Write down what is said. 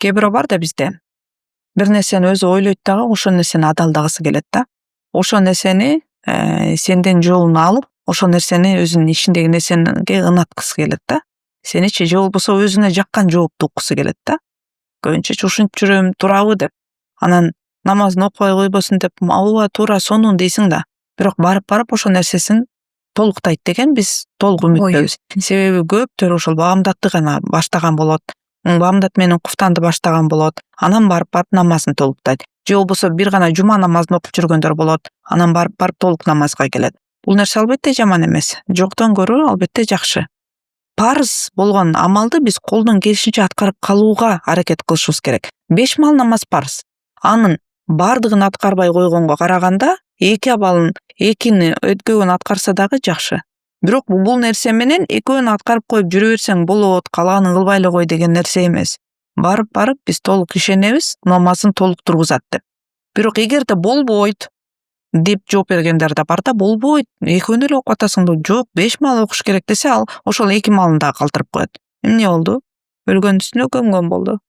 кээ бирөө бар да бизде. Бир нерсени өзү ойлойт дагы ошол нерсени адалдагысы келет да. Ошол нерсени сенден жообун алып, ошол нерсени өзүнүн ичиндеги нерсенге ыңаткысы келет да. Сеничи же болбосо өзүнө жаккан жоопту уккусу келет да. Көбүнчө ушинтип жүрөм турабы деп. Анан намазын окубай койбосун деп, ооба туура сонун дейсиң да. Бирок барып ошол нерсесин толуктайт деген биз толук үмүттөбүз. Себеби көптөр ошол баамдатты гана баштаган болот. Баамдат менен куфтанды баштаган болот. Анан барып намазын толуктайт. Же болбосо бир гана жума намазын окуп жүргөндөр болот. Анан барып толук намазга келет. Бул нерсе албетте жаман эмес. Жоктон көрө албетте жакшы. Парыз болгон амалды биз колдон келишинче аткарып калууга аракет кылышыбыз керек. 5 мал намаз парыз. Анын бардыгын аткарбай койгонго караганда 2 абалын, 2-ни өткөгөн аткарса дагы жакшы. Бирок бул нерсе менен экөөнү аткарып коюп жүрө берсең болот, калаганын кылбай эле кой деген нерсе эмес. Барып биз толук ишенебиз, намазын толук тургузат деп. Бирок эгерде болбойт деп жооп бергендер да бар да, болбойт. Экөөнү эле окуп атасың да, жок, 5 мал окуш керек десе, ал ошол 2 малын да калтырып коет. Эмне болду? Өлгөн үстүнө көмгөн болду.